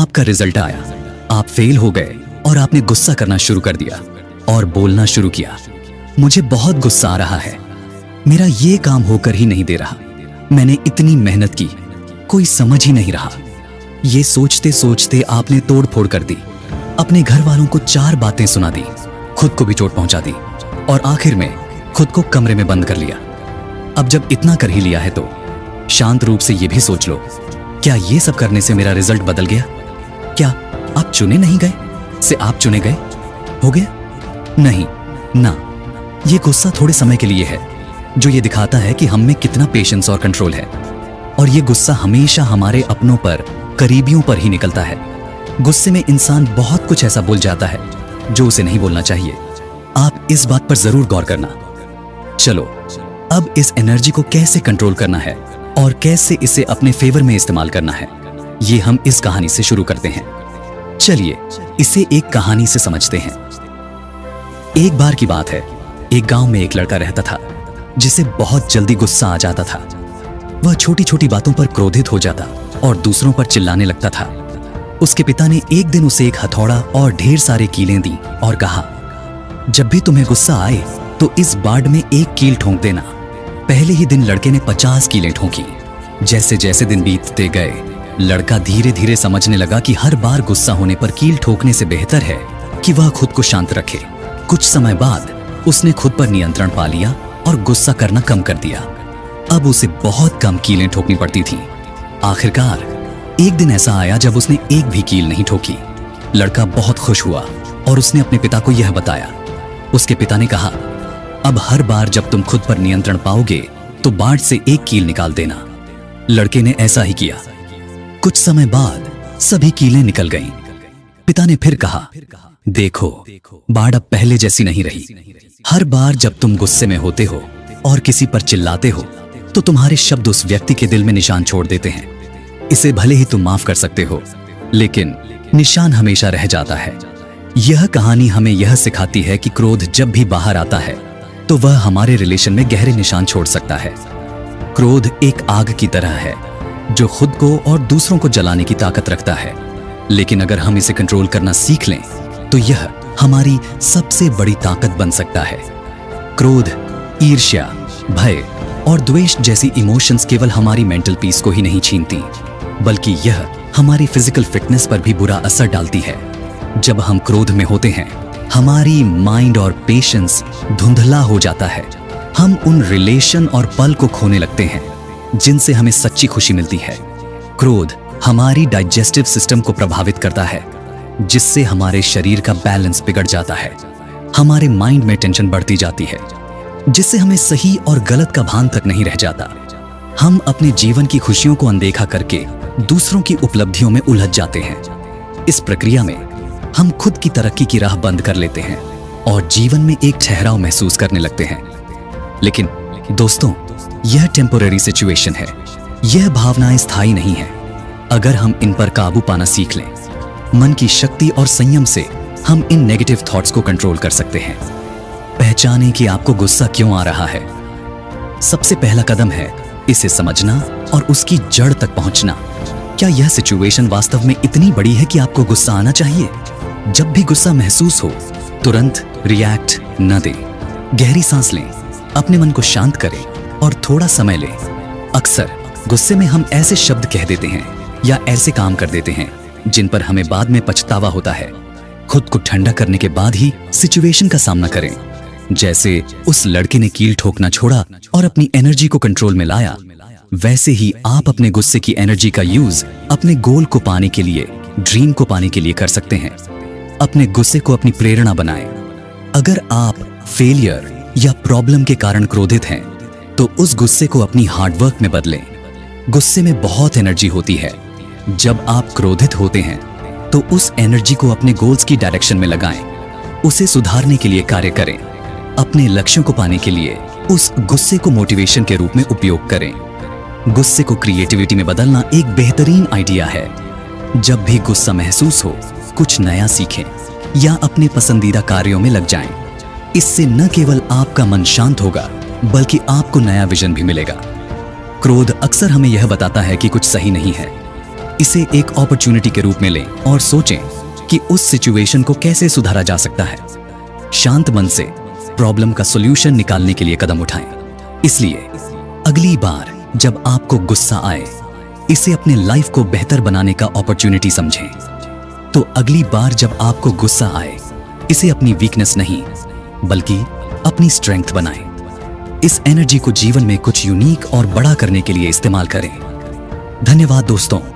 आपका रिजल्ट आया, आप फेल हो गए और आपने गुस्सा करना शुरू कर दिया और बोलना शुरू किया, मुझे बहुत गुस्सा आ रहा है, मेरा ये काम होकर ही नहीं दे रहा, मैंने इतनी मेहनत की, कोई समझ ही नहीं रहा। ये सोचते सोचते आपने तोड़ फोड़ कर दी, अपने घर वालों को 4 बातें सुना दी, खुद को भी चोट पहुंचा दी और आखिर में खुद को कमरे में बंद कर लिया। अब जब इतना कर ही लिया है तो शांत रूप से ये भी सोच लो, क्या ये सब करने से मेरा रिजल्ट बदल गया? क्या आप चुने नहीं गए से आप चुने गए हो गया? नहीं ना, ये गुस्सा थोड़े समय के लिए है, जो ये दिखाता है कि हम में कितना पेशेंस और कंट्रोल है। और ये गुस्सा हमेशा हमारे अपनों पर, करीबियों पर ही निकलता है। गुस्से में इंसान बहुत कुछ ऐसा बोल जाता है जो उसे नहीं बोलना चाहिए। आप इस बात पर जरूर गौर करना। चलो अब इस एनर्जी को कैसे कंट्रोल करना है और कैसे इसे अपने फेवर में इस्तेमाल करना है, ये हम इस कहानी से शुरू करते हैं। चलिए इसे एक कहानी से समझते हैं। एक बार की बात है, एक गांव में एक लड़का रहता था जिसे बहुत जल्दी गुस्सा आ जाता था। वह छोटी छोटी बातों पर क्रोधित हो जाता और दूसरों पर चिल्लाने लगता था। उसके पिता ने एक दिन उसे एक हथौड़ा और ढेर सारे कीलें दी और कहा, जब भी तुम्हें गुस्सा आए तो इस बाड़ में एक कील ठोंक देना। पहले ही दिन लड़के ने 50 कीलें ठोंकी। जैसे जैसे दिन बीतते गए, लड़का धीरे धीरे समझने लगा कि हर बार गुस्सा होने पर कील ठोकने से बेहतर है कि वह खुद को शांत रखे। कुछ समय बाद उसने खुद पर नियंत्रण पा लिया और गुस्सा करना कम कर दिया। अब उसे बहुत कम कीलें ठोकनी पड़ती थीं। आखिरकार एक दिन ऐसा आया जब उसने एक भी कील नहीं ठोकी। लड़का बहुत खुश हुआ और उसने अपने पिता को यह बताया। उसके पिता ने कहा, अब हर बार जब तुम खुद पर नियंत्रण पाओगे तो बाड़ से एक कील निकाल देना। लड़के ने ऐसा ही किया। कुछ समय बाद सभी कीलें निकल गईं। पिता ने फिर कहा, देखो बाड़ अब पहले जैसी नहीं रही। हर बार जब तुम गुस्से में होते हो और किसी पर चिल्लाते हो तो तुम्हारे शब्द उस व्यक्ति के दिल में निशान छोड़ देते हैं। इसे भले ही तुम माफ कर सकते हो, लेकिन निशान हमेशा रह जाता है। यह कहानी हमें यह सिखाती है कि क्रोध जब भी बाहर आता है तो वह हमारे रिलेशन में गहरे निशान छोड़ सकता है। क्रोध एक आग की तरह है जो खुद को और दूसरों को जलाने की ताकत रखता है, लेकिन अगर हम इसे कंट्रोल करना सीख लें तो यह हमारी सबसे बड़ी ताकत बन सकता है। क्रोध, ईर्ष्या, भय और द्वेष जैसी इमोशंस केवल हमारी मेंटल पीस को ही नहीं छीनती, बल्कि यह हमारी फिजिकल फिटनेस पर भी बुरा असर डालती है। जब हम क्रोध में होते हैं, हमारी माइंड और पेशेंस धुंधला हो जाता है। हम उन रिलेशन और पल को खोने लगते हैं जिनसे हमें सच्ची खुशी मिलती है। क्रोध हमारी डाइजेस्टिव सिस्टम को प्रभावित करता है, जिससे हमारे शरीर का बैलेंस बिगड़ जाता है। हमारे माइंड में टेंशन बढ़ती जाती है, जिससे हमें सही और गलत का भान तक नहीं रह जाता। हम अपने जीवन की खुशियों को अनदेखा करके दूसरों की उपलब्धियों में उलझ जाते हैं। इस प्रक्रिया में हम खुद की तरक्की की राह बंद कर लेते हैं और जीवन में एक ठहराव महसूस करने लगते हैं। लेकिन दोस्तों, यह टेम्पोररी सिचुएशन है। यह भावनाएं स्थायी नहीं है। अगर हम इन पर काबू पाना सीख लें, मन की शक्ति और संयम से हम इन नेगेटिव थॉट्स को कंट्रोल कर सकते हैं। पहचानें कि आपको गुस्सा क्यों आ रहा है। सबसे पहला कदम है इसे समझना और उसकी जड़ तक पहुंचना। क्या यह सिचुएशन वास्तव में इतनी बड़ी है कि आपको गुस्सा आना चाहिए? जब भी गुस्सा महसूस हो, तुरंत रिएक्ट न दें। गहरी सांस लें, अपने मन को शांत करें और थोड़ा समय लें। अक्सर गुस्से में हम ऐसे शब्द कह देते हैं या ऐसे काम कर देते हैं जिन पर हमें बाद में पछतावा होता है। खुद को ठंडा करने के बाद ही सिचुएशन का सामना करें। जैसे उस लड़के ने कील ठोकना छोड़ा और अपनी एनर्जी को कंट्रोल में लाया, वैसे ही आप अपने गुस्से की एनर्जी का यूज अपने गोल को पाने के लिए, ड्रीम को पाने के लिए कर सकते हैं। अपने गुस्से को अपनी प्रेरणा बनाएं। अगर आप फेलियर या प्रॉब्लम के कारण क्रोधित हैं, तो उस गुस्से को अपनी हार्डवर्क में बदलें। गुस्से में बहुत एनर्जी होती है। जब आप क्रोधित होते हैं तो उस एनर्जी को अपने गोल्स की डायरेक्शन में लगाएं। उसे सुधारने के लिए कार्य करें। अपने लक्ष्यों को पाने के लिए उस गुस्से को मोटिवेशन के रूप में उपयोग करें। गुस्से को क्रिएटिविटी में बदलना एक बेहतरीन आइडिया है। जब भी गुस्सा महसूस हो, कुछ नया सीखें या अपने पसंदीदा कार्यों में लग जाएं। इससे न केवल आपका मन शांत होगा, बल्कि आपको नया विजन भी मिलेगा। क्रोध अक्सर हमें यह बताता है कि कुछ सही नहीं है, इसे एक अपॉर्चुनिटी के रूप में लें और सोचें कि उस सिचुएशन को कैसे सुधारा जा सकता है। शांत मन से प्रॉब्लम का सॉल्यूशन निकालने के लिए कदम उठाएं। इसलिए अगली बार जब आपको गुस्सा आए, इसे अपने लाइफ को बेहतर बनाने का अपॉर्चुनिटी समझें। तो अगली बार जब आपको गुस्सा आए, इसे अपनी वीकनेस नहीं बल्कि अपनी स्ट्रेंथ बनाएं। इस एनर्जी को जीवन में कुछ यूनिक और बड़ा करने के लिए इस्तेमाल करें। धन्यवाद दोस्तों।